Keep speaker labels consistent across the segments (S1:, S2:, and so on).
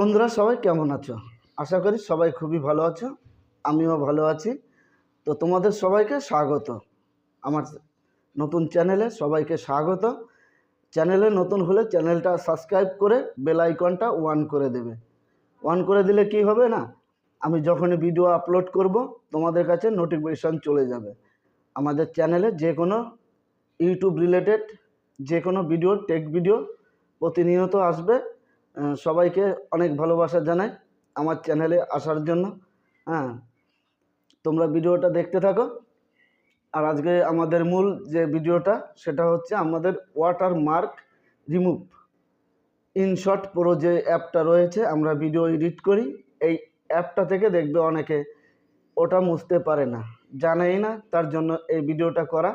S1: বন্ধুরা, সবাই কেমন আছো? আশা করি সবাই খুবই ভালো আছো। আমিও ভালো আছি। তো তোমাদের সবাইকে স্বাগত আমার নতুন চ্যানেলে। সবাইকে স্বাগত। চ্যানেলে নতুন হলে চ্যানেলটা সাবস্ক্রাইব করে বেল আইকনটা অন করে দেবে। অন করে দিলে কি হবে না, আমি যখনই ভিডিও আপলোড করব তোমাদের কাছে নোটিফিকেশান চলে যাবে। আমাদের চ্যানেলে যে কোনো ইউটিউব রিলেটেড যে কোনো ভিডিও, টেক ভিডিও প্রতিনিয়ত আসবে। সবাইকে অনেক ভালোবাসা জানাই আমার চ্যানেলে আসার জন্য। তোমরা ভিডিওটা দেখতে থাকো। আর আজকে আমাদের মূল যে ভিডিওটা সেটা হচ্ছে আমাদের water mark remove InShot pro যে অ্যাপটা রয়েছে, আমরা ভিডিও এডিট করি এই অ্যাপটা থেকে। দেখবে অনেকে ওটা মুছতে পারে না, জানেই না, তার জন্য এই ভিডিওটা করা।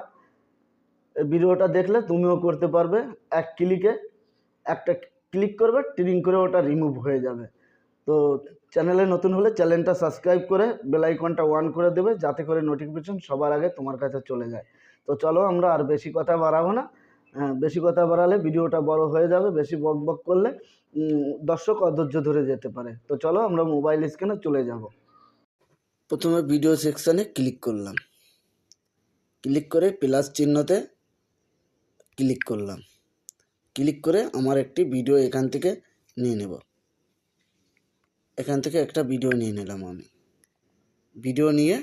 S1: এই ভিডিওটা দেখলে তুমিও করতে পারবে। এক ক্লিকে একটা ক্লিক করবে, ট্রিং করে ওটা রিমুভ হয়ে যাবে। তো চ্যানেলে নতুন হলে চ্যানেলটা সাবস্ক্রাইব করে বেল আইকনটা অন করে দেবে, যাতে করে নোটিফিকেশন সবার আগে তোমার কাছে চলে যায়। তো চলো, আমরা আর বেশি কথা বাড়াবো না। বেশি কথা বাড়ালে ভিডিওটা বড় হয়ে যাবে। বেশি বক বক করলে দর্শক অধৈর্য ধরে যেতে পারে। তো চলো, আমরা মোবাইল স্ক্রিনে চলে যাব। প্রথমে ভিডিও সেকশানে ক্লিক করলাম, ক্লিক করে প্লাস চিহ্নতে ক্লিক করলাম। ক্লিক করে আমার একটি ভিডিও এখান থেকে নিয়ে নেব। এখান থেকে একটা ভিডিও নিয়ে নিলাম আমি। ভিডিও নিয়ে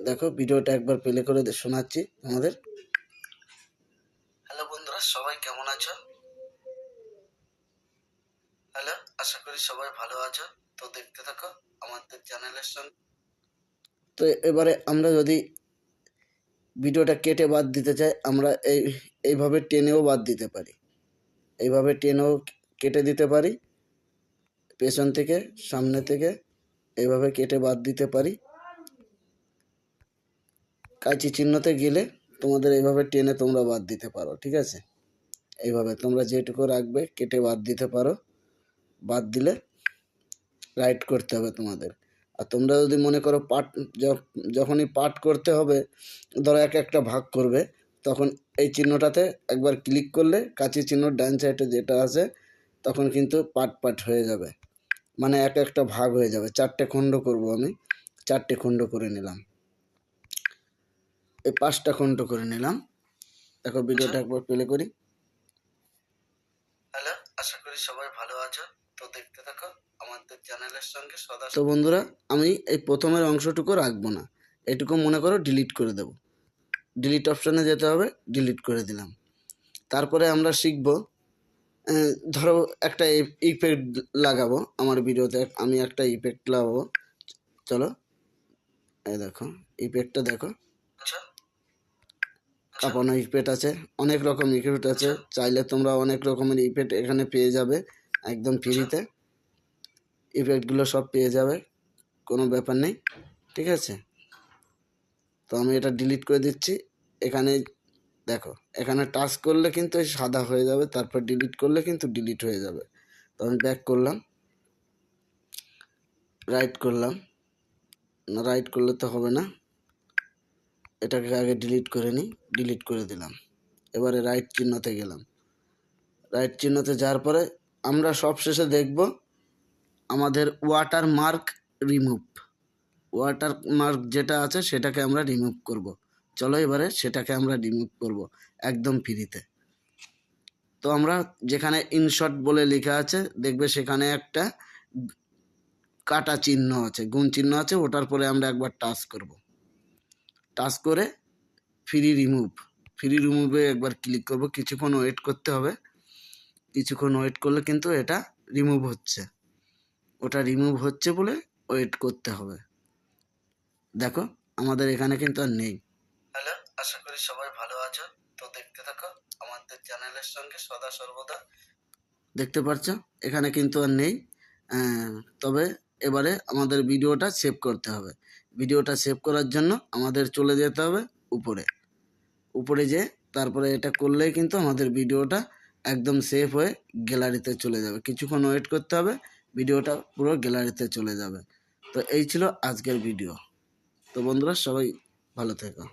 S1: দেখো, ভিডিওটা একবার প্লে করে শোনাচ্ছি আমাদের। হ্যালো বন্ধুরা, সবাই কেমন আছো? হ্যালো, আশা করি সবাই ভালো আছো। তো দেখতে থাকো আমাদের চ্যানেলের সঙ্গে। তো এবারে আমরা যদি ভিডিওটা কেটে বাদ দিতে চাই, আমরা এইভাবে টেনেও বাদ দিতে পারি। এইভাবে টেনেও কেটে দিতে পারি, পেছন থেকে সামনে থেকে এইভাবে কেটে বাদ দিতে পারি। কাঁচি চিহ্নতে গেলে তোমাদের এইভাবে টেনে তোমরা বাদ দিতে পারো, ঠিক আছে? এইভাবে তোমরা যেটুকু রাখবে কেটে বাদ দিতে পারো। বাদ দিলে রাইট করতে হবে তোমাদের। আর তোমরা যদি মনে করো পার্ট, যখনই পার্ট করতে হবে, ধরো একটা ভাগ করবে, তখন এই চিহ্নটাতে একবার ক্লিক করলে কাঁচি চিহ্ন ডান সাইডে যেটা আছে, তখন কিন্তু পার্ট হয়ে যাবে, মানে একটা ভাগ হয়ে যাবে। 4টে খণ্ড করব আমি, 4টে খণ্ড করে নিলাম। এই 5টা খণ্ড করে নিলাম। দেখো ভিডিওটা একবার প্লে করি। হ্যালো, আশা করি সবাই ভালো আছো। তো দেখতে থাকো আমাদের চ্যানেলের সঙ্গে সদা। তো বন্ধুরা, আমি এই প্রথমের অংশটুকু রাখবো না, এটুকু মনে করো ডিলিট করে দেব। ডিলিট অপশানে যেতে হবে, ডিলিট করে দিলাম। তারপরে আমরা শিখব, ধরো একটা ইফেক্ট লাগাবো আমার ভিডিওতে। আমি একটা ইফেক্ট লাগাবো। চলো, এই দেখো ইফেক্টটা দেখো। কাঁপানো ইফেক্ট আছে, অনেক রকম ইফেক্ট আছে। চাইলে তোমরা অনেক রকমের ইফেক্ট এখানে পেয়ে যাবে একদম ফ্রিতে। ইফেক্টগুলো সব পেয়ে যাবে, কোনো ব্যাপার নেই, ঠিক আছে? তো আমি এটা ডিলিট করে দিচ্ছি। এখানে দেখো, এখানে টাচ করলে কিন্তু সাদা হয়ে যাবে, তারপর ডিলিট করলে কিন্তু ডিলিট হয়ে যাবে। তো আমি ব্যাক করলাম, রাইট করলাম। না, রাইট করলে তো হবে না, এটাকে আগে ডিলিট করে নিই। ডিলিট করে দিলাম। এবারে রাইট চিহ্নতে গেলাম। রাইট চিহ্নতে যাওয়ার পরে আমরা সবশেষে দেখব আমাদের water mark remove. Water mark যেটা আছে সেটাকে আমরা রিমুভ করব। চলো, এবারে সেটাকে আমরা রিমুভ করব একদম ফ্রিতে। তো আমরা যেখানে ইনশট বলে লেখা আছে, দেখবে সেখানে একটা কাটা চিহ্ন আছে, গুণ চিহ্ন আছে। ওটার পরে আমরা একবার টাচ করব। টাচ করে ফ্রি রিমুভে একবার ক্লিক করব। কিছুক্ষণ ওয়েট করতে হবে। কিছুক্ষণ ওয়েট করলে কিন্তু এটা রিমুভ হচ্ছে। ওটা রিমুভ হচ্ছে বলে ওয়েট করতে হবে। দেখো, আমাদের এখানে কিন্তু আর নেই। হ্যালো, আশা করি সবাই ভালো আছো। তো দেখতে থাকো আমাদের চ্যানেলের সঙ্গে সদা সর্বদা। দেখতে পাচ্ছ এখানে কিন্তু আর নেই। তবে এবারে আমাদের ভিডিওটা সেভ করতে হবে। ভিডিওটা সেভ করার জন্য আমাদের চলে যেতে হবে উপরে যে, তারপরে এটা করলেই কিন্তু আমাদের ভিডিওটা একদম সেভ হয়ে গ্যালারিতে চলে যাবে। কিছুক্ষণ ওয়েট করতে হবে, ভিডিওটা পুরো গ্যালারিতে চলে যাবে। তো এই ছিল আজকের ভিডিও। তো বন্ধুরা, সবাই ভালো থেকো।